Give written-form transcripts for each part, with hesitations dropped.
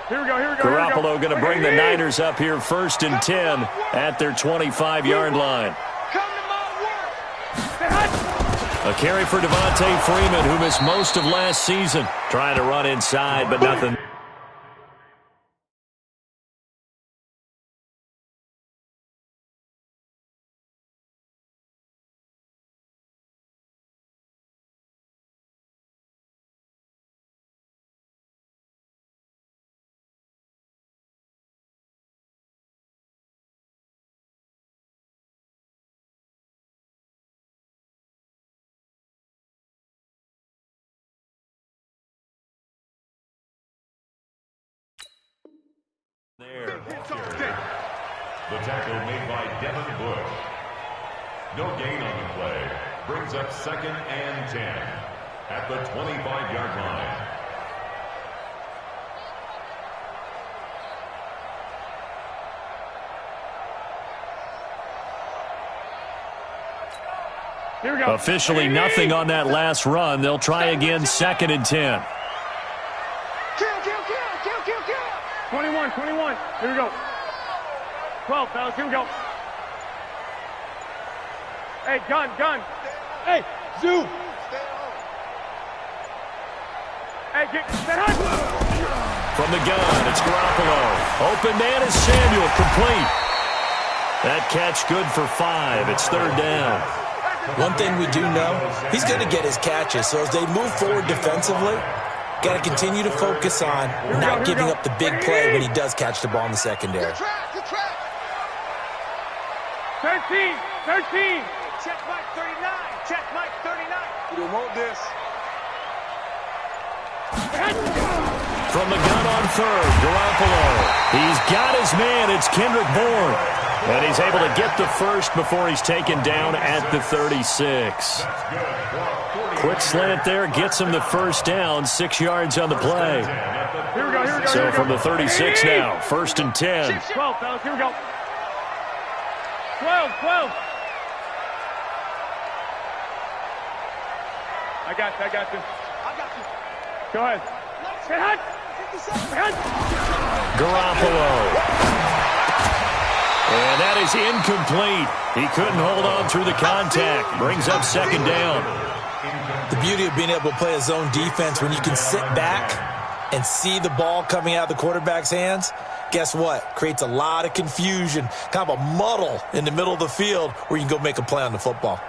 Garoppolo going to bring the Niners up here 1st and 10 at their 25-yard line. A carry for Devontae Freeman, who missed most of last season. Trying to run inside, but nothing. There. The tackle made by Devin Bush. No gain on the play. Brings up 2nd and 10 at the 25-yard line. Here we go. Officially nothing on that last run. They'll try again 2nd and 10. 21. Here we go. 12, fellas. Here we go. Hey, gun. Hey, zoom. Hey, get that. From the gun, it's Garoppolo. Open man is Samuel, complete. That catch good for 5. It's 3rd down. One thing we do know, he's going to get his catches. So as they move forward defensively, got to continue to focus on not giving up the big play when he does catch the ball in the secondary. 13. Check Mike 39. Check Mike 39. You don't want this. From the gun on 3rd, Garoppolo. He's got his man. It's Kendrick Bourne. And he's able to get the first before he's taken down at the 36. Quick slant there, gets him the 1st down, 6 yards on the play. Here we go. So from the 36 now, 1st and 10. 12, fellas, here we go. 12. I got you. Go ahead. Garoppolo. And that is incomplete. He couldn't hold on through the contact. Brings up 2nd down. The beauty of being able to play a zone defense when you can sit back and see the ball coming out of the quarterback's hands, guess what? Creates a lot of confusion, kind of a muddle in the middle of the field where you can go make a play on the football.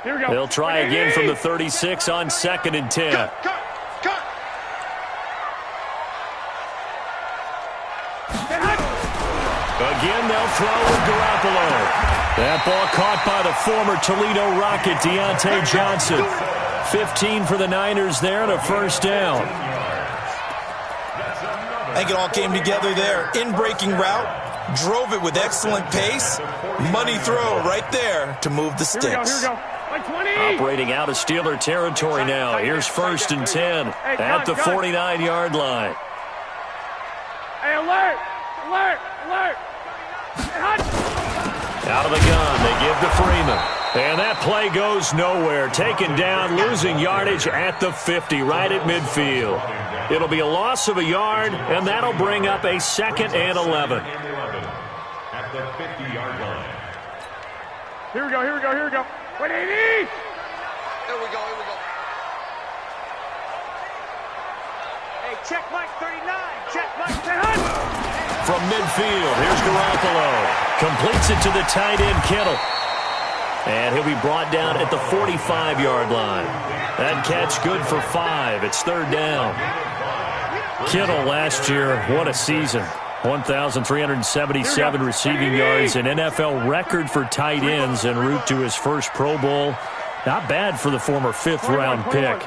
Here we go. They'll try again from the 36 on 2nd and 10. Cut. Again, they'll throw with Garoppolo. That ball caught by the former Toledo Rocket, Deontay Johnson. 15 for the Niners there and a 1st down. I think it all came together there. In-breaking route, drove it with excellent pace. Money throw right there to move the sticks. Here we go. Like 20. Operating out of Steeler territory now. Here's 1st and 10 at the 49-yard line. Hey, alert. Out of the gun, they give to Freeman. And that play goes nowhere. Taken down, losing yardage at the 50, right at midfield. It'll be a loss of a yard, and that'll bring up a 2nd and 11. At the 50-yard line. Here we go. 180. Here we go. Hey, check Mike 39. Check Mike 10. From midfield, here's Garoppolo. Completes it to the tight end, Kittle. And he'll be brought down at the 45-yard line. That catch good for 5. It's 3rd down. Kittle last year, what a season. 1,377 receiving yards, an NFL record for tight ends en route to his first Pro Bowl. Not bad for the former 5th-round pick.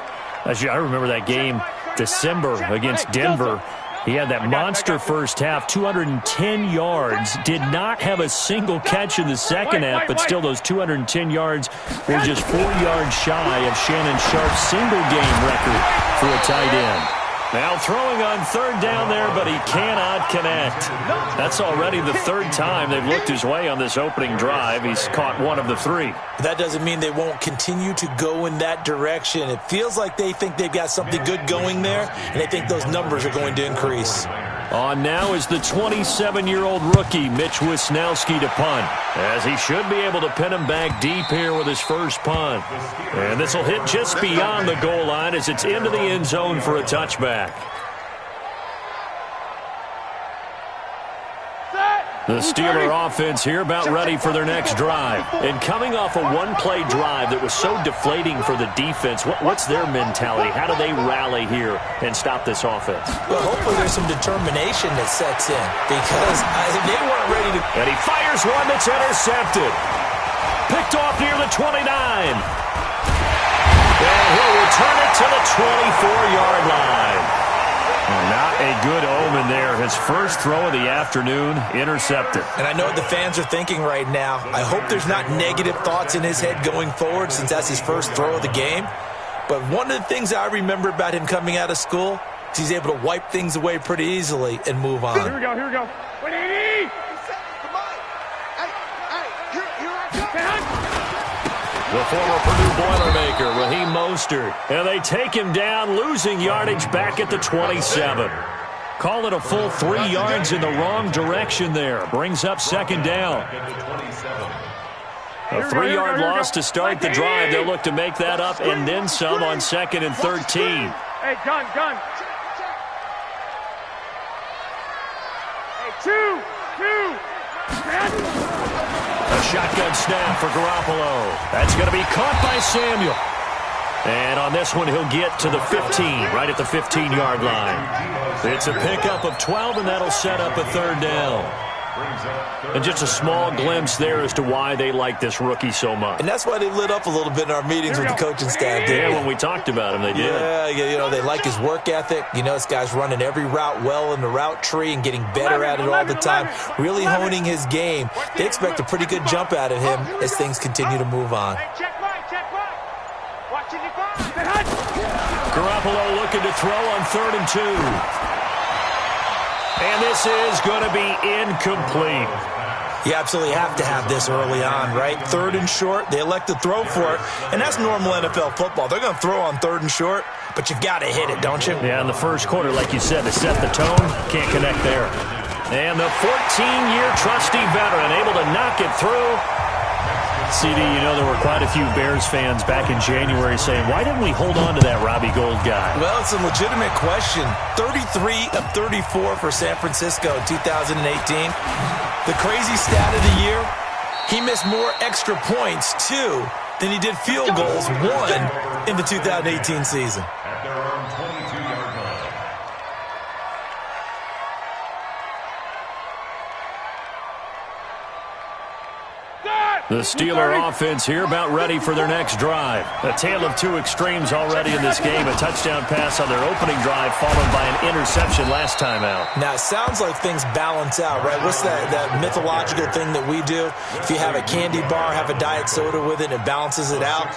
I remember that game, December, against Denver. He had that monster first half, 210 yards. Did not have a single catch in the second half, but still those 210 yards were just 4 yards shy of Shannon Sharp's single-game record for a tight end. Now throwing on third down there, but he cannot connect. That's already the third time they've looked his way on this opening drive. He's caught one of the three. That doesn't mean they won't continue to go in that direction. It feels like they think they've got something good going there, and they think those numbers are going to increase. On now is the 27-year-old rookie, Mitch Wisnowski, to punt, as he should be able to pin him back deep here with his first punt. And this will hit just beyond the goal line as it's into the end zone for a touchback. The Steeler offense here about ready for their next drive. And coming off a one-play drive that was so deflating for the defense, what's their mentality? How do they rally here and stop this offense? Well, hopefully there's some determination that sets in because they weren't ready to... And he fires one that's intercepted. Picked off near the 29. And he'll return it to the 24-yard line. Not a good omen there. His first throw of the afternoon, intercepted. And I know what the fans are thinking right now. I hope there's not negative thoughts in his head going forward since that's his first throw of the game. But one of the things I remember about him coming out of school is he's able to wipe things away pretty easily and move on. Here we go, here we go. Wait, Eddie! Come on. Here I come. The former Purdue Boilermaker, Raheem Mostert. And they take him down, losing yardage back at the 27. Call it a full 3 yards in the wrong direction there. Brings up second down. A 3-yard loss to start the drive. They'll look to make that up and then some on second and 13. Hey, gun. Hey, two. A shotgun snap for Garoppolo. That's going to be caught by Samuel. And on this one, he'll get to the 15, right at the 15-yard line. It's a pickup of 12, and that'll set up a third down. And just a small glimpse there as to why they like this rookie so much. And that's why they lit up a little bit in our meetings with the coaching staff. Yeah, when we talked about him, they did. Yeah, you know, they like his work ethic. You know, this guy's running every route well in the route tree and getting better at it all the time, really honing his game. They expect a pretty good jump out of him as things continue to move on. Check right. Watching it back. Garoppolo looking to throw on 3rd and 2. And this is going to be incomplete. You absolutely have to have this early on, right? 3rd and short, they elect to throw for it, and that's normal NFL football. They're going to throw on 3rd and short, but you've got to hit it, don't you? Yeah, in the first quarter, like you said, to set the tone, can't connect there. And the 14-year trusty veteran able to knock it through. CD, you know there were quite a few Bears fans back in January saying, why didn't we hold on to that Robbie Gould guy? Well, it's a legitimate question. 33 of 34 for San Francisco in 2018. The crazy stat of the year, he missed more extra points, too, than he did field goals, 1 in the 2018 season. At their own 22-yard line. The Steeler offense here about ready for their next drive. A tale of two extremes already in this game. A touchdown pass on their opening drive followed by an interception last time out. Now, it sounds like things balance out, right? What's that mythological thing that we do? If you have a candy bar, have a diet soda with it, it balances it out.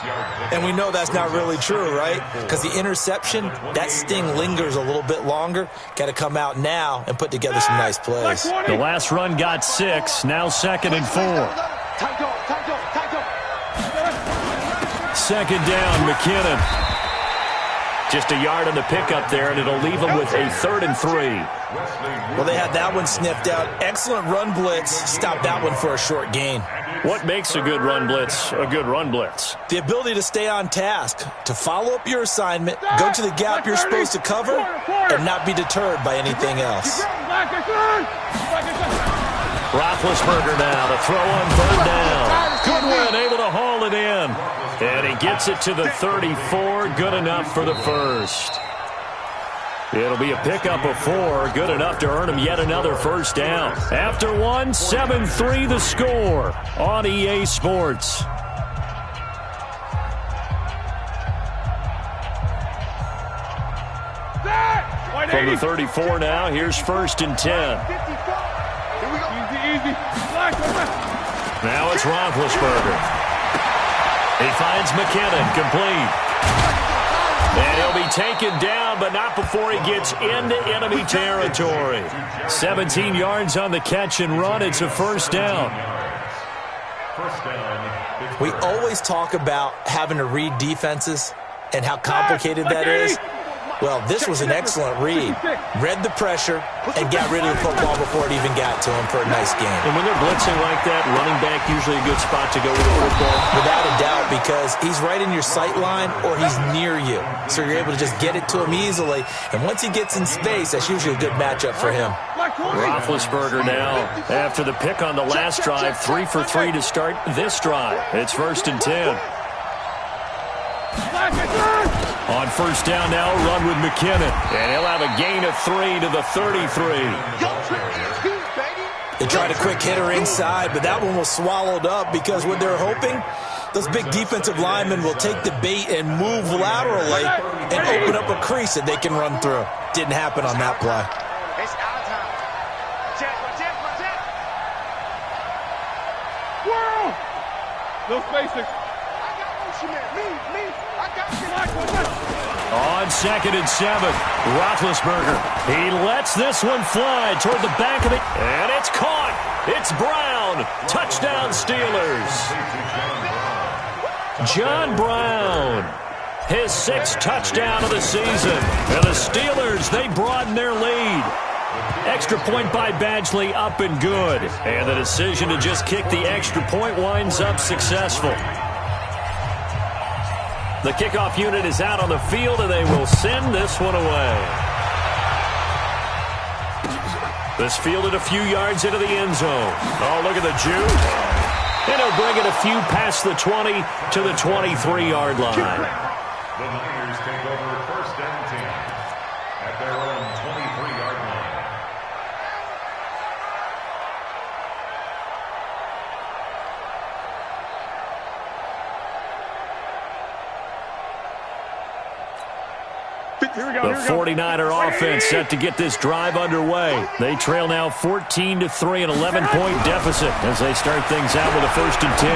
And we know that's not really true, right? Because the interception, that sting lingers a little bit longer. Got to come out now and put together some nice plays. The last run got 6. Now 2nd and 4. Second down, McKinnon. Just a yard on the pickup there, and it'll leave him with a 3rd and 3. Well, they had that one sniffed out. Excellent run blitz. Stopped that one for a short gain. What makes a good run blitz a good run blitz? The ability to stay on task, to follow up your assignment, go to the gap you're supposed to cover, and not be deterred by anything else. Roethlisberger now to throw on 3rd down. Goodwin able to haul it in. And he gets it to the 34. Good enough for the first. It'll be a pickup of 4. Good enough to earn him yet another first down. After one, 7-3 the score on EA Sports. From the 34 now, here's 1st and 10. Easy. Now it's Roethlisberger. He finds McKinnon, complete. And he'll be taken down, but not before he gets into enemy territory. 17 yards on the catch and run. It's a first down. We always talk about having to read defenses and how complicated that is. Well, this was an excellent read. Read the pressure and got rid of the football before it even got to him for a nice game. And when they're blitzing like that, running back usually a good spot to go with the football. Without a doubt, because he's right in your sight line or he's near you. So you're able to just get it to him easily. And once he gets in space, that's usually a good matchup for him. Roethlisberger now, after the pick on the last drive, 3 for 3 to start this drive. It's 1st and 10. On first down now, run with McKinnon. And he'll have a gain of 3 to the 33. They tried a quick hitter inside, but that one was swallowed up because what they're hoping, those big defensive linemen will take the bait and move laterally and open up a crease that they can run through. Didn't happen on that play. It's our time. Check. World! No spacing. I got motion man. Me. I got you. On 2nd and 7, Roethlisberger. He lets this one fly toward the back of it, and it's caught. It's Brown. Touchdown, Steelers. John Brown, his 6th touchdown of the season. And the Steelers, they broaden their lead. Extra point by Badgley, up and good. And the decision to just kick the extra point winds up successful. The kickoff unit is out on the field, and they will send this one away. This fielded a few yards into the end zone. Oh, look at the juke. And he'll bring it a few past the 20 to the 23-yard line. The Niners take over 1st and 10 at their own 23-yard line. The 49er offense set to get this drive underway. They trail now 14-3, an 11-point deficit as they start things out with a 1st and 10.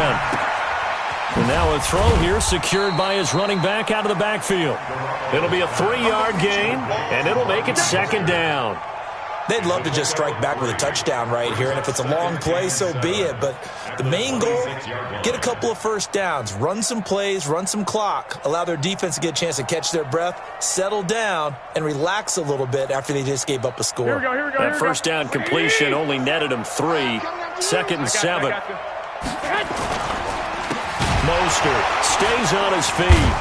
And now a throw here secured by his running back out of the backfield. It'll be a 3-yard gain, and it'll make it 2nd down. They'd love to just strike back with a touchdown right here, and if it's a long play, so be it. But the main goal, get a couple of first downs, run some plays, run some clock, allow their defense to get a chance to catch their breath, settle down, and relax a little bit after they just gave up a score. Here we go. That first down completion only netted him 3. 2nd and 7. Mostert stays on his feet.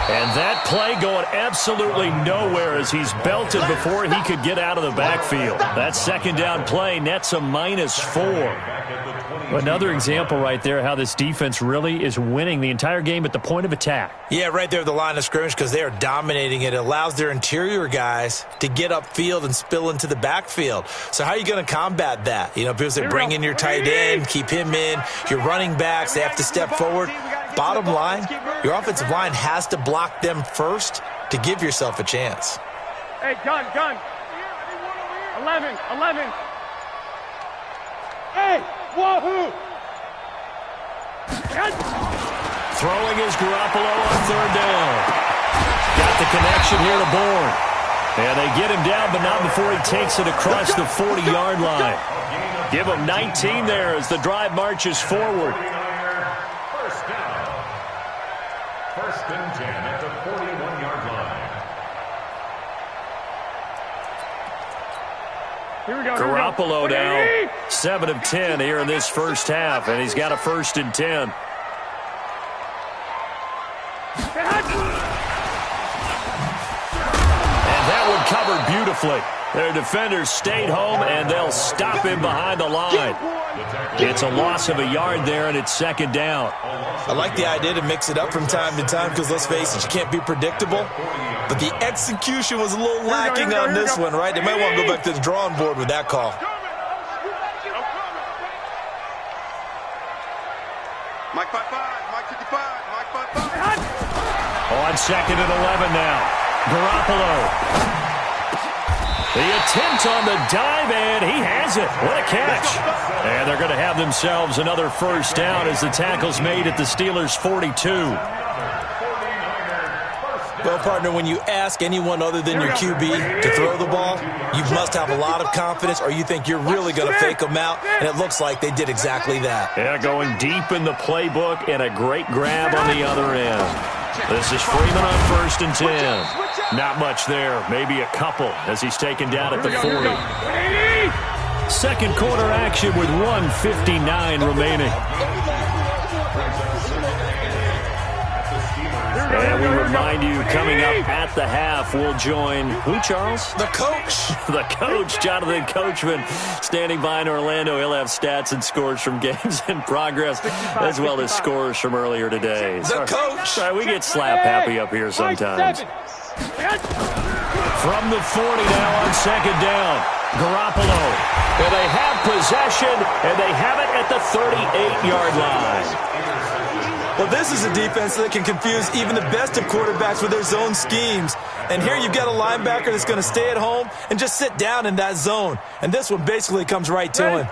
And that play going absolutely nowhere as he's belted before he could get out of the backfield. That 2nd down play nets a -4. Another example right there how this defense really is winning the entire game at the point of attack. Yeah, right there at the line of scrimmage because they are dominating it. It allows their interior guys to get upfield and spill into the backfield. So how are you going to combat that? You know, because they bring in your tight end, keep him in, your running backs, they have to step forward. Bottom line, your offensive line has to block them first to give yourself a chance. Hey, gun. 11. Hey, wahoo! Throwing is Garoppolo on 3rd down. Got the connection here to Bourne. And they get him down, but not before he takes it across the 40-yard line. Give him 19 there as the drive marches forward. 1st and 10 at the 41-yard line. Here we go. Garoppolo now, 7 of 10 here in this first half, and he's got a 1st and 10. And that one covered beautifully. Their defenders stayed home, and they'll stop him behind the line. It's a loss of a yard there, and it's 2nd down. I like the idea to mix it up from time to time because, let's face it, you can't be predictable. But the execution was a little lacking on this one, right? They might want to go back to the drawing board with that call. Mike 5-5, Mike 55, Mike 5-5. On 2nd and 11 now. Garoppolo. The attempt on the dive, and he has it. What a catch. And they're going to have themselves another first down as the tackle's made at the Steelers' 42. Well, partner, when you ask anyone other than your QB to throw the ball, you must have a lot of confidence or you think you're really going to fake them out, and it looks like they did exactly that. Yeah, going deep in the playbook and a great grab on the other end. This is Freeman on 1st and 10. Not much there, maybe a couple as he's taken down at the 40. Second quarter action with 1:59 remaining. And we remind you, coming up at the half, we'll join who, Charles? The coach. The coach, Jonathan Coachman, standing by in Orlando. He'll have stats and scores from games in progress, as well as scores from earlier today. The coach. Sorry, we get slap happy up here sometimes. From the 40 now on 2nd down. Garoppolo. And they have possession, and they have it at the 38-yard line. Well, this is a defense that can confuse even the best of quarterbacks with their zone schemes. And here you've got a linebacker that's going to stay at home and just sit down in that zone. And this one basically comes right to him.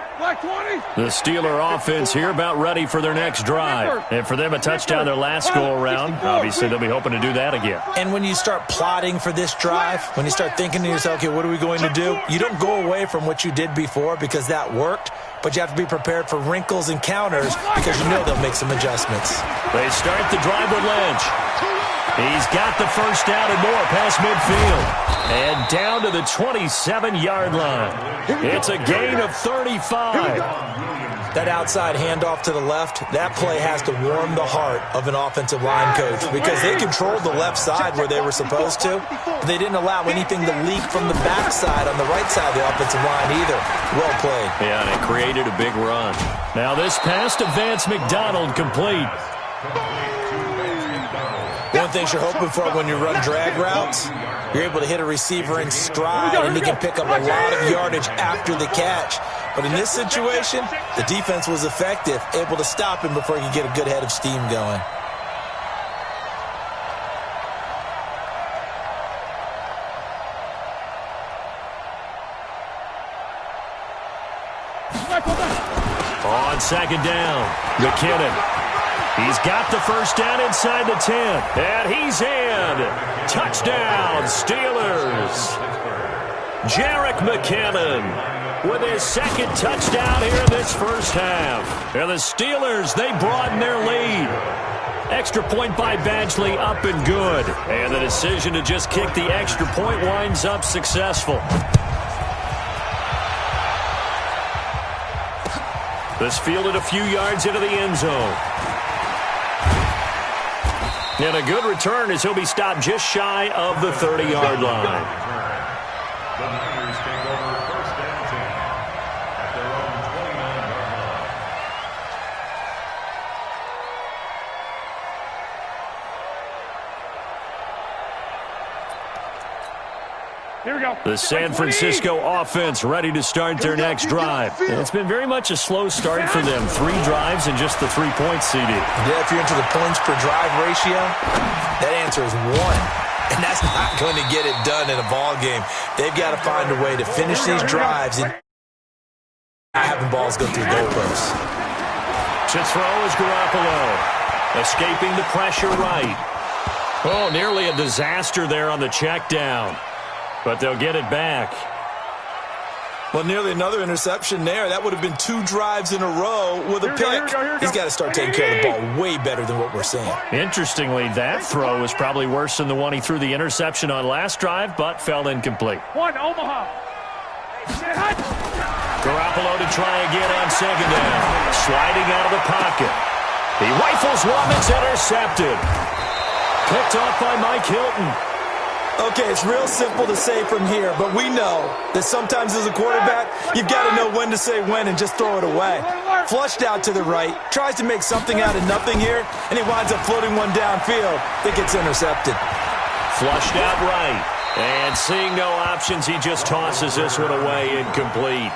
The Steeler offense here about ready for their next drive. And for them, a touchdown their last go-around. Obviously, they'll be hoping to do that again. And when you start plotting for this drive, when you start thinking to yourself, okay, what are we going to do? You don't go away from what you did before because that worked. But you have to be prepared for wrinkles and counters because you know they'll make some adjustments. They start the drive with Lynch. He's got the first down and more past midfield. And down to the 27-yard line. It's a gain of 35. That outside handoff to the left, that play has to warm the heart of an offensive line coach because they controlled the left side where they were supposed to. But they didn't allow anything to leak from the backside on the right side of the offensive line either. Well played. Yeah, and it created a big run. Now this pass to Vance McDonald complete. One thing you're hoping for when you run drag routes, you're able to hit a receiver in stride and he can pick up a lot of yardage after the catch. But in this situation, the defense was effective, able to stop him before he could get a good head of steam going. On 2nd down, McKinnon. He's got the first down inside the 10. And he's in. Touchdown, Steelers. Jerick McKinnon with his second touchdown here in this first half. And the Steelers, they broaden their lead. Extra point by Badgley up and good. And the decision to just kick the extra point winds up successful. This fielded a few yards into the end zone. And a good return as he'll be stopped just shy of the 30-yard line. The Niners take over 1st and 10 at their own 29-yard line. Here we go. The San Francisco offense ready to start their next drive. And it's been very much a slow start for them. 3 drives and just the 3 points, CD. Yeah, if you're into the points per drive ratio, that answer is 1. And that's not going to get it done in a ball game. They've got to find a way to finish these drives and not having balls go through goalposts. To throw is Garoppolo. Escaping the pressure right. Oh, nearly a disaster there on the check down. But they'll get it back. Well, nearly another interception there. That would have been 2 drives in a row with a pick. He's got to start taking care of the ball way better than what we're seeing. Interestingly, that throw was probably worse than the one he threw the interception on last drive, but fell incomplete. One, Omaha. Garoppolo to try again on 2nd down. Sliding out of the pocket. He rifles one that's intercepted. Picked off by Mike Hilton. Okay, it's real simple to say from here, but we know that sometimes as a quarterback, you've got to know when to say when and just throw it away. Flushed out to the right, tries to make something out of nothing here, and he winds up floating one downfield that gets intercepted. Flushed out right, and seeing no options, he just tosses this one away incomplete.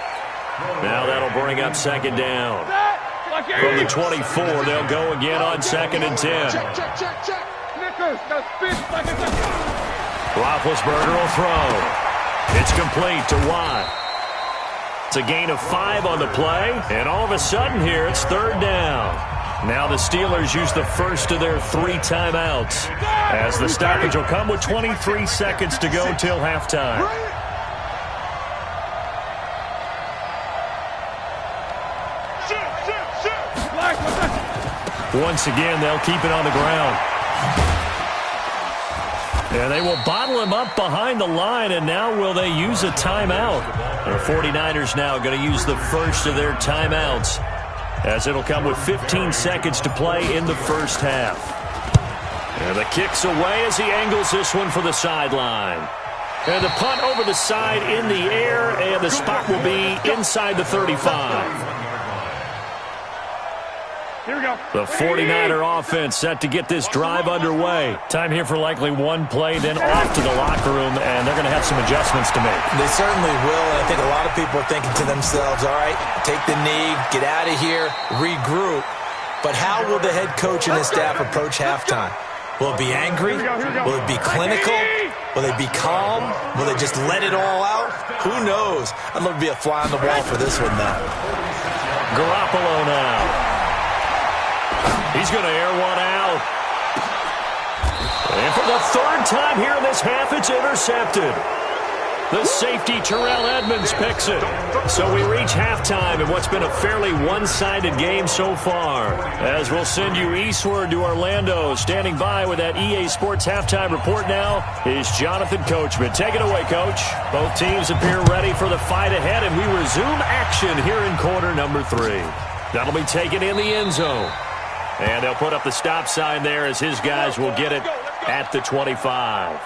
Now that'll bring up 2nd down. From the 24, they'll go again on 2nd and 10. Roethlisberger will throw. It's complete to Watt. It's a gain of 5 on the play, and all of a sudden here it's 3rd down. Now the Steelers use the first of their 3 timeouts, as the stoppage will come with 23 seconds to go till halftime. Once again, they'll keep it on the ground. And they will bottle him up behind the line, and now will they use a timeout? The 49ers now going to use the first of their timeouts, as it'll come with 15 seconds to play in the first half. And the kick's away as he angles this one for the sideline. And the punt over the side in the air, and the spot will be inside the 35. Here we go. The 49er offense set to get this drive underway. Time here for likely one play, then off to the locker room, and they're going to have some adjustments to make. They certainly will, and I think a lot of people are thinking to themselves, all right, take the knee, get out of here, regroup. But how will the head coach and his staff approach halftime? Will it be angry? Will it be clinical? Will they be calm? Will they just let it all out? Who knows? I'd love to be a fly on the wall for this one, though. Garoppolo now. He's going to air one out. And for the 3rd time here in this half, it's intercepted. The safety, Terrell Edmonds, picks it. So we reach halftime in what's been a fairly one-sided game so far. As we'll send you eastward to Orlando. Standing by with that EA Sports halftime report now is Jonathan Coachman. Take it away, Coach. Both teams appear ready for the fight ahead, and we resume action here in quarter number 3. That'll be taken in the end zone. And they'll put up the stop sign there as his guys will get it at the 25.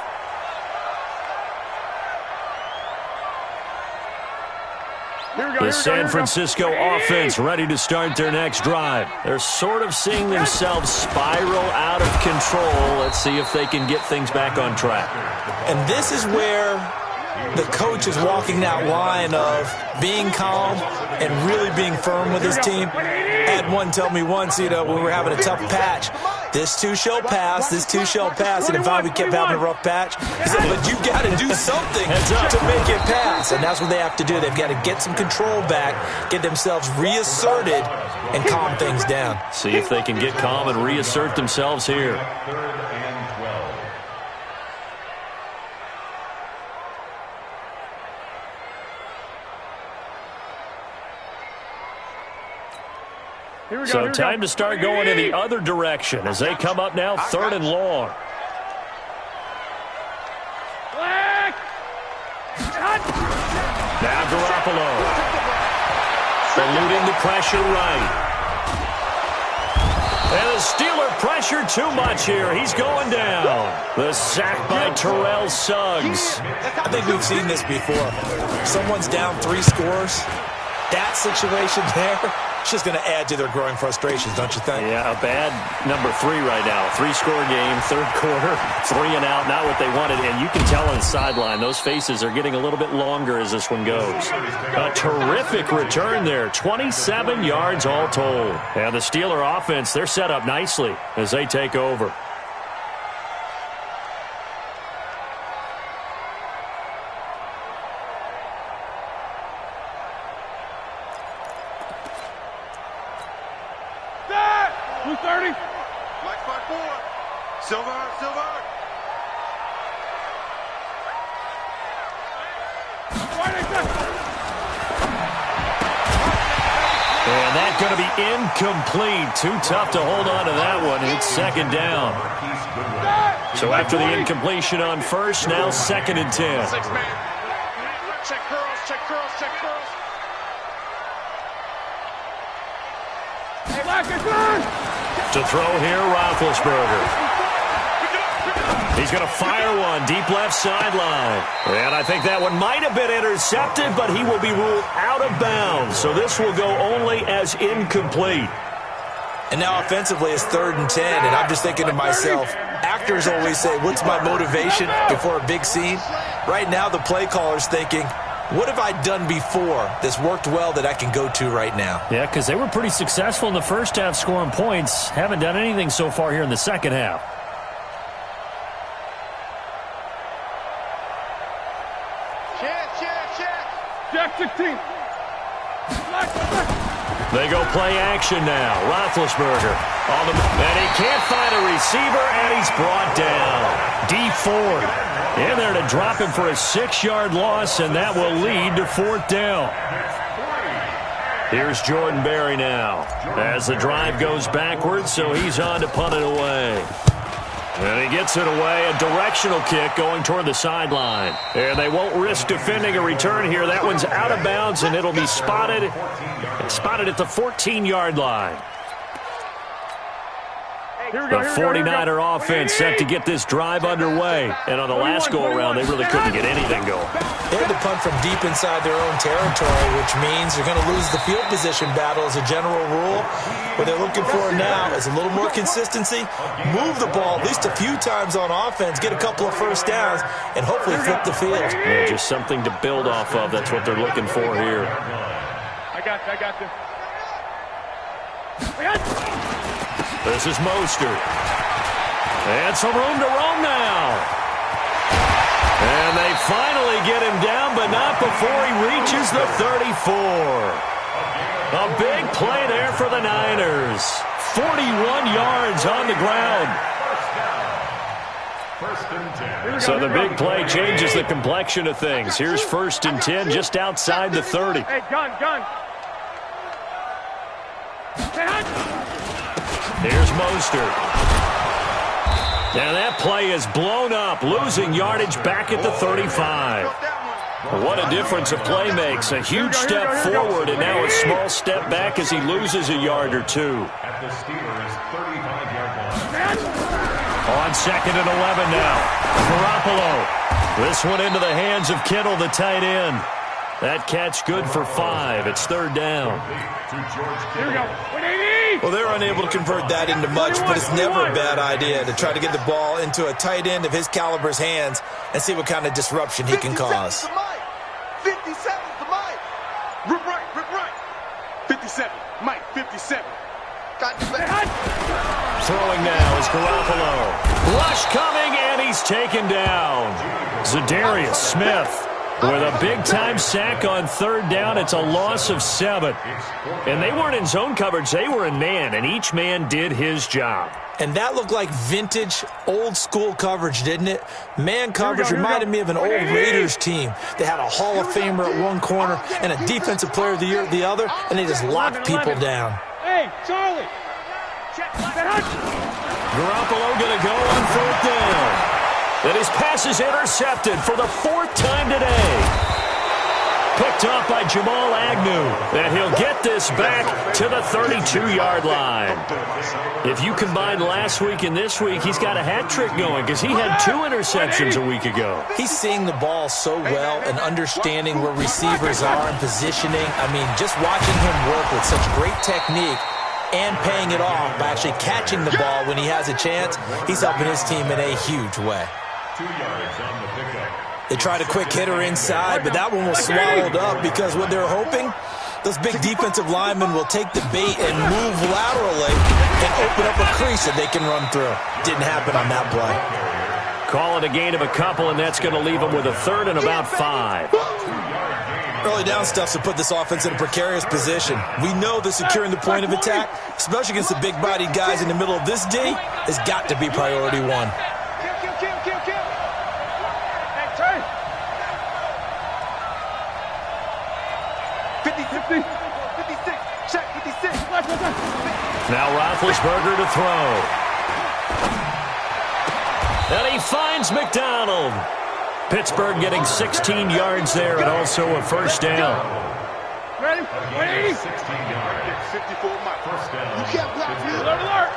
The San Francisco offense ready to start their next drive. They're sort of seeing themselves spiral out of control. Let's see if they can get things back on track. And this is where the coach is walking that line of being calm and really being firm with his team. I had one tell me once, when we were having a tough patch, this too shall pass, this too shall pass. And in fact, we kept having a rough patch. He said, but you've got to do something to make it pass. And that's what they have to do. They've got to get some control back, get themselves reasserted, and calm things down. See if they can get calm and reassert themselves here. So time to start going in the other direction as they come up now 3rd and long. Now Garoppolo. Eluding the pressure right. And the Steeler pressure too much here. He's going down. The sack by Terrell Suggs. I think we've seen this before. Someone's down 3 scores. That situation there, it's just going to add to their growing frustrations, don't you think? Yeah, a bad number 3 right now. 3-score game, 3rd quarter, 3 and out, not what they wanted. And you can tell on the sideline, those faces are getting a little bit longer as this one goes. A terrific return there, 27 yards all told. And the Steeler offense, they're set up nicely as they take over. And that's going to be incomplete. Too tough to hold on to that one. It's 2nd down. So after the incompletion on 1st, now 2nd and 10. Check curls, check curls, check curls. To throw here, Roethlisberger. He's going to fire one deep left sideline. And I think that one might have been intercepted, but he will be ruled out of bounds. So this will go only as incomplete. And now offensively it's 3rd and 10, and I'm just thinking to myself, actors always say, what's my motivation before a big scene? Right now the play caller's thinking, what have I done before that's worked well that I can go to right now? Yeah, because they were pretty successful in the first half scoring points. Haven't done anything so far here in the second half. Check 16. They go play action now. Roethlisberger. And he can't find a receiver, and he's brought down. D Ford in there to drop him for a 6-yard loss, and that will lead to 4th down. Here's Jordan Berry now as the drive goes backwards, so he's on to punt it away. And he gets it away, a directional kick going toward the sideline. And they won't risk defending a return here. That one's out of bounds, and it'll be spotted at the 14-yard line. The 49er offense set to get this drive underway. And on the last go-around, they really couldn't get anything going. They had to punt from deep inside their own territory, which means they're going to lose the field position battle as a general rule. What they're looking for now is a little more consistency, move the ball at least a few times on offense, get a couple of first downs, and hopefully flip the field. Yeah, just something to build off of. That's what they're looking for here. I got this. This is Mostert. And some room to roam now. And they finally get him down, but not before he reaches the 34. A big play there for the Niners. 41 yards on the ground. So the big play changes the complexion of things. Here's 1st and 10 just outside the 30. Hey, gun. Here's Mostert. Now that play is blown up, losing yardage back at the 35. What a difference a play makes. A huge step forward and now a small step back as he loses a yard or two. At the Steelers' 35-yard line. On 2nd and 11 now. Garoppolo. This one into the hands of Kittle, the tight end. That catch good for 5. It's 3rd down. Here we go. 180. Well, they're unable to convert that into much, but it's never a bad idea to try to get the ball into a tight end of his caliber's hands and see what kind of disruption he can cause. 57 to Mike. Rip right. 57. Mike, 57. Got the back. Throwing now is Garoppolo. Rush coming, and he's taken down. Zadarius Smith with a big-time sack on 3rd down. It's a loss of 7. And they weren't in zone coverage. They were in man, and each man did his job. And that looked like vintage, old-school coverage, didn't it? Man coverage reminded me of an old Raiders team. They had a Hall of Famer at one corner and a Defensive Player of the Year at the other, and they just locked people down. Hey, Charlie. Garoppolo going to go on 4th down. And his pass is intercepted for the 4th time today. Picked off by Jamal Agnew. And he'll get this back to the 32-yard line. If you combine last week and this week, he's got a hat trick going because he had 2 interceptions a week ago. He's seeing the ball so well and understanding where receivers are and positioning. I mean, just watching him work with such great technique and paying it off by actually catching the ball when he has a chance, he's helping his team in a huge way. 2 yards on the pickup. They tried a quick hitter inside, but that one was swallowed up because what they're hoping, those big defensive linemen will take the bait and move laterally and open up a crease that they can run through. Didn't happen on that play. Call it a gain of a couple, and that's going to leave them with a 3rd and about 5. Early down stuffs to put this offense in a precarious position. We know that securing the point of attack, especially against the big-bodied guys in the middle of this D, has got to be priority 1. Kill. Hey, turn. 50, 56. Check, 56. Now Roethlisberger to throw. And he finds McDonald. Pittsburgh getting 16 yards there and also a 1st down. Ready? 16 yards. 54 Mike. 1st down. You can't block me. Alert.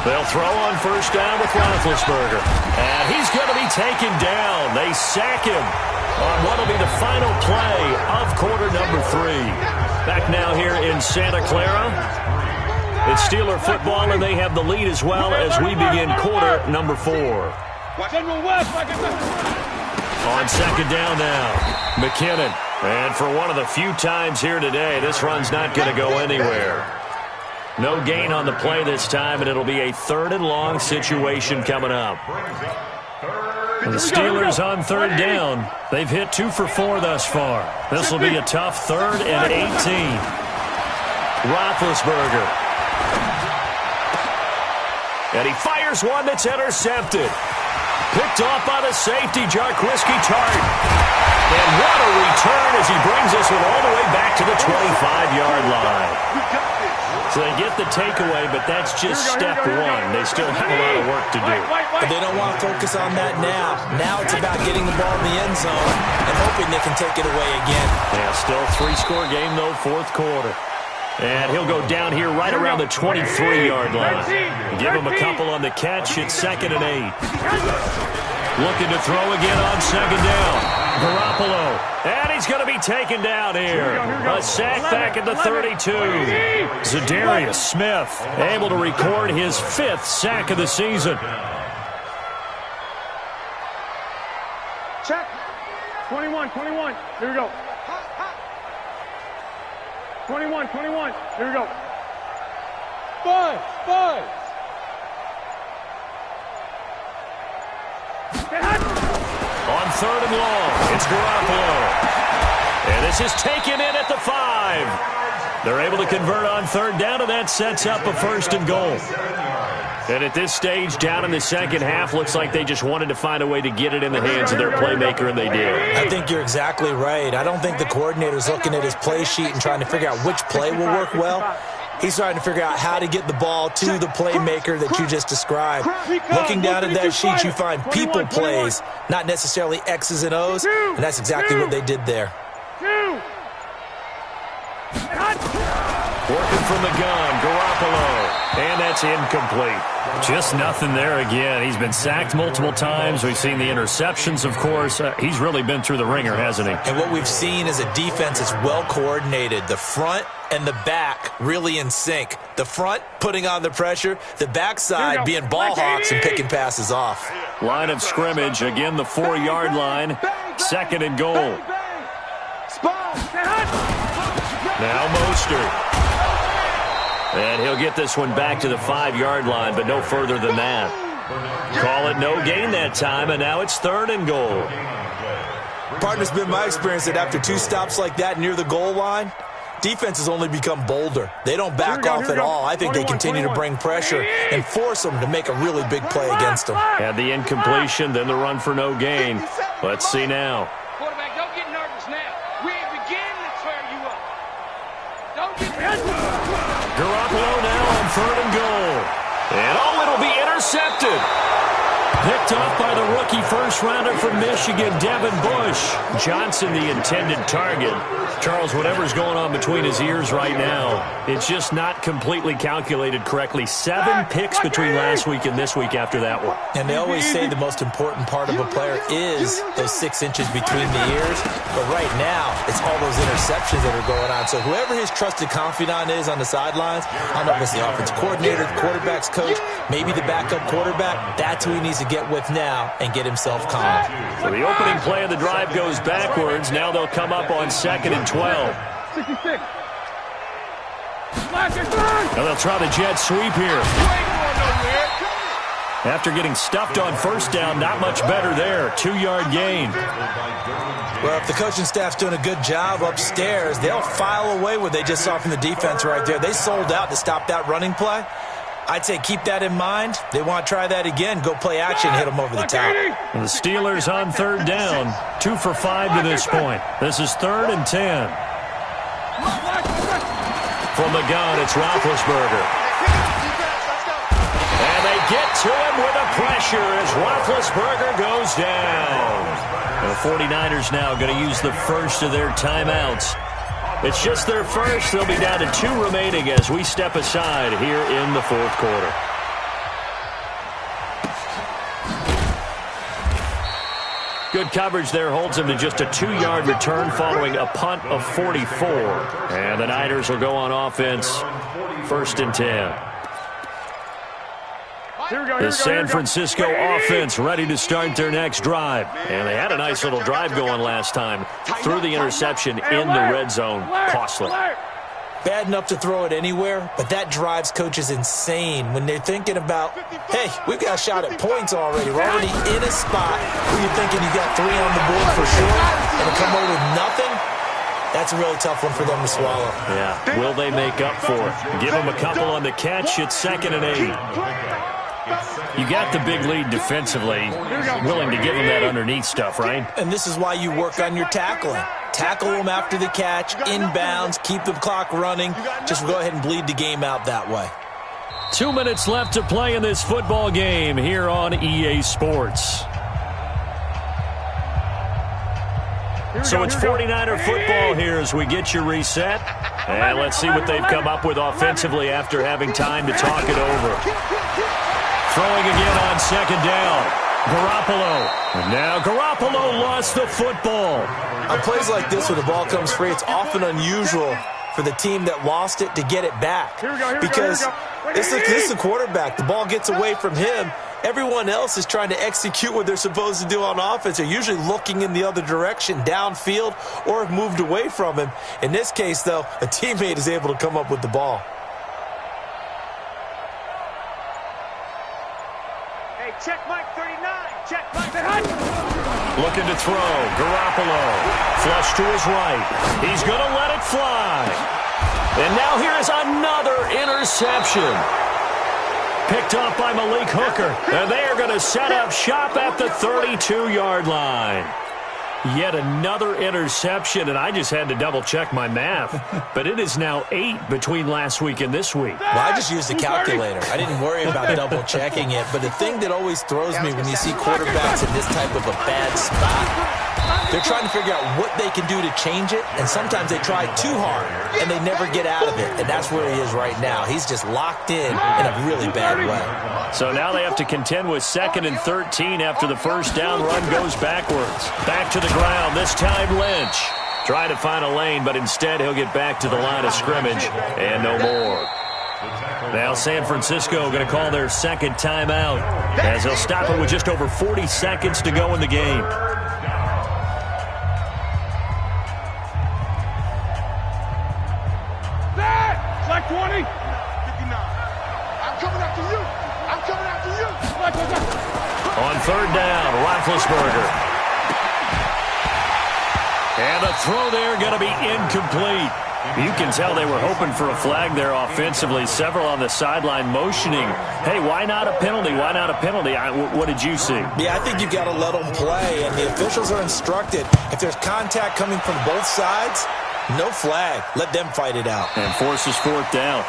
They'll throw on 1st down with Roethlisberger. And he's going to be taken down. They sack him on what will be the final play of quarter number 3. Back now here in Santa Clara. It's Steeler football, and they have the lead as well as we begin quarter number 4. On 2nd down now, McKinnon. And for one of the few times here today, this run's not going to go anywhere. No gain on the play this time, and it'll be a 3rd and long situation coming up. And the Steelers on 3rd down. They've hit 2 for 4 thus far. This will be a tough 3rd and 18. Roethlisberger. And he fires one that's intercepted. Picked off by the safety, Jarquiski Tart. And what a return as he brings this one all the way back to the 25-yard line. So they get the takeaway, but that's just step one. They still have a lot of work to do. But they don't want to focus on that now. Now it's about getting the ball in the end zone and hoping they can take it away again. Yeah, still three-score game, though, fourth quarter. And he'll go down here right around the 23-yard line. Give him a couple on the catch. It's 2nd and 8. Looking to throw again on 2nd down. Garoppolo. And he's going to be taken down here. A sack back at the 32. Zadarius Smith able to record his 5th sack of the season. Check. 21. Here we go. 21. Here we go. Five. On 3rd and long, it's Garoppolo. And this is taken in at the 5. They're able to convert on 3rd down, and that sets up a 1st and goal. And at this stage, down in the second half, looks like they just wanted to find a way to get it in the hands of their playmaker, and they did. I think you're exactly right. I don't think the coordinator's looking at his play sheet and trying to figure out which play will work well. He's trying to figure out how to get the ball to the playmaker that you just described. Looking down at that sheet, you find people plays, not necessarily X's and O's, and that's exactly what they did there. Working from the gun, Garoppolo. And that's incomplete. Just nothing there again. He's been sacked multiple times. We've seen the interceptions, of course. He's really been through the ringer, hasn't he? And what we've seen is a defense that's well coordinated. The front and the back really in sync. The front putting on the pressure. The backside being ball hawks and picking passes off. Line of scrimmage. Again, the 4-yard line. 2nd and goal. Now Mostert. And he'll get this one back to the 5-yard line, but no further than that. Call it no gain that time, and now it's 3rd and goal. Partner's been my experience that after 2 stops like that near the goal line, defenses only become bolder. They don't back off at all. I think they continue to bring pressure and force them to make a really big play against them. Had the incompletion, then the run for no gain. Let's see now. Quarterback, don't get nervous now. We're beginning to tear you up. Don't get nervous. Garoppolo now on 3rd and goal. And it'll be intercepted. Picked off by the rookie first-rounder from Michigan, Devin Bush. Johnson, the intended target. Charles, whatever's going on between his ears right now, it's just not completely calculated correctly. 7 picks between last week and this week after that one. And they always say the most important part of a player is those 6 inches between the ears. But right now, it's all those interceptions that are going on. So whoever his trusted confidant is on the sidelines, I don't know if it's the offensive coordinator, the quarterback's coach, maybe the backup quarterback, that's who he needs to get with now and get himself calm. So the opening play of the drive goes backwards. Now they'll come up on 2nd and 12. 66. Now they'll try the jet sweep here. After getting stuffed on 1st down, not much better there. 2-yard gain. Well, if the coaching staff's doing a good job upstairs, they'll file away what they just saw from the defense right there. They sold out to stop that running play. I'd say keep that in mind. They want to try that again. Go play action, hit them over the top. And the Steelers on 3rd down. 2 for 5 to this point. This is 3rd and 10. From the gun, it's Roethlisberger. And they get to him with the pressure as Roethlisberger goes down. And the 49ers now going to use the first of their timeouts. It's just their first. They'll be down to 2 remaining as we step aside here in the 4th quarter. Good coverage there holds him to just a 2-yard return following a punt of 44. And the Niners will go on offense. 1st and 10. The San Francisco offense ready to start their next drive. And they had a nice little drive going last time. Threw the interception in the red zone. Costly. Bad enough to throw it anywhere, but that drives coaches insane when they're thinking about, hey, we've got a shot at points already. We're already in a spot where you're thinking you got 3 on the board for sure, and to come over with nothing, That's a really tough one for them to swallow. Yeah, will they make up for it? Give them a couple on the catch. It's 2nd and 8. You got the big lead defensively, willing to give them that underneath stuff, right? And this is why you work on your tackling. Tackle them after the catch, inbounds, keep the clock running. Just go ahead and bleed the game out that way. 2 minutes left to play in this football game here on EA Sports. So it's 49er football here as we get you reset. And let's see what they've come up with offensively after having time to talk it over. Throwing again on 2nd down. Garoppolo. And now Garoppolo lost the football. On plays like this where the ball comes free, it's often unusual for the team that lost it to get it back. Because this is the quarterback. The ball gets away from him. Everyone else is trying to execute what they're supposed to do on offense. They're usually looking in the other direction, downfield, or have moved away from him. In this case, though, a teammate is able to come up with the ball. Hey, check Mike 39. Check Mike. Looking to throw. Garoppolo. Flush to his right. He's going to let it fly. And now here is another interception. Picked off by Malik Hooker. And they are going to set up shop at the 32-yard line. Yet another interception, and I just had to double-check my math. But it is now 8 between last week and this week. Well, I just used a calculator. I didn't worry about double-checking it. But the thing that always throws me when you see quarterbacks in this type of a bad spot, they're trying to figure out what they can do to change it, and sometimes they try too hard, and they never get out of it. And that's where he is right now. He's just locked in a really bad way. So now they have to contend with 2nd and 13 after the first down run goes backwards. Back to the ground, this time Lynch. Try to find a lane, but instead he'll get back to the line of scrimmage and no more. Now San Francisco going to call their 2nd timeout as they'll stop it with just over 40 seconds to go in the game. Like 20. 59. I'm coming after you. I'm coming after you. On 3rd down, Roethlisberger. And a throw there going to be incomplete. You can tell they were hoping for a flag there offensively. Several on the sideline motioning, hey, why not a penalty? Why not a penalty? What did you see? Yeah, I think you've got to let them play, and the officials are instructed. If there's contact coming from both sides, no flag. Let them fight it out. And forces 4th down.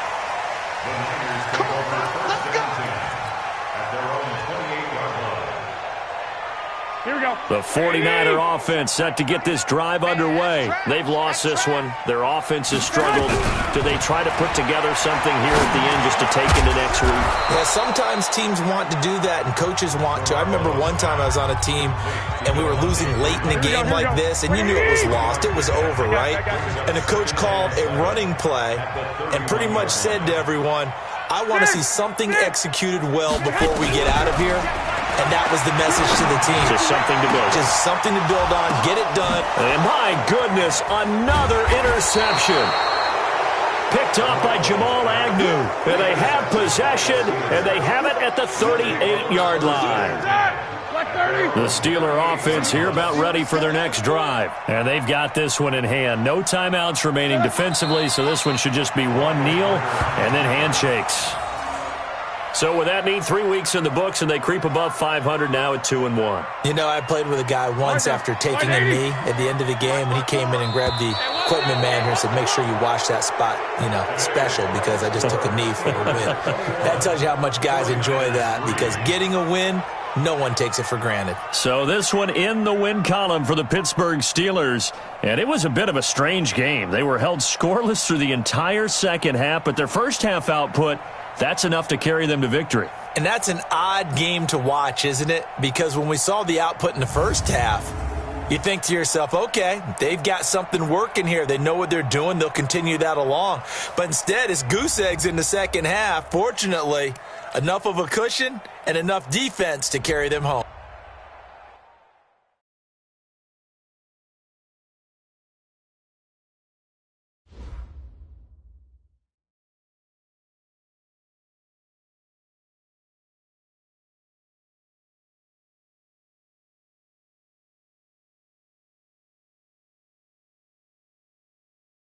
Here we go. The 49er offense set to get this drive underway. They've lost this one. Their offense has struggled. Do they try to put together something here at the end just to take into next week? Yeah, sometimes teams want to do that and coaches want to. I remember one time I was on a team and we were losing late in the game like this, and you knew it was lost. It was over, right? And the coach called a running play and pretty much said to everyone, I want to see something executed well before we get out of here. And that was the message to the team. Just something to build. Just something to build on. Get it done. And my goodness, another interception. Picked off by Jamal Agnew. And they have possession, and they have it at the 38-yard line. The Steeler offense here about ready for their next drive. And they've got this one in hand. No timeouts remaining defensively, so this one should just be one kneel and then handshakes. So with that neat 3 weeks in the books, and they creep above 500 now at 2-1. You know, I played with a guy once after taking a knee at the end of the game, and he came in and grabbed the equipment manager and said, make sure you watch that spot, special, because I just took a knee for a win. That tells you how much guys enjoy that, because getting a win, no one takes it for granted. So this one in the win column for the Pittsburgh Steelers. And it was a bit of a strange game. They were held scoreless through the entire second half, but their first half output, that's enough to carry them to victory. And that's an odd game to watch, isn't it? Because when we saw the output in the first half, you think to yourself, okay, they've got something working here. They know what they're doing. They'll continue that along. But instead, it's goose eggs in the second half. Fortunately, enough of a cushion and enough defense to carry them home.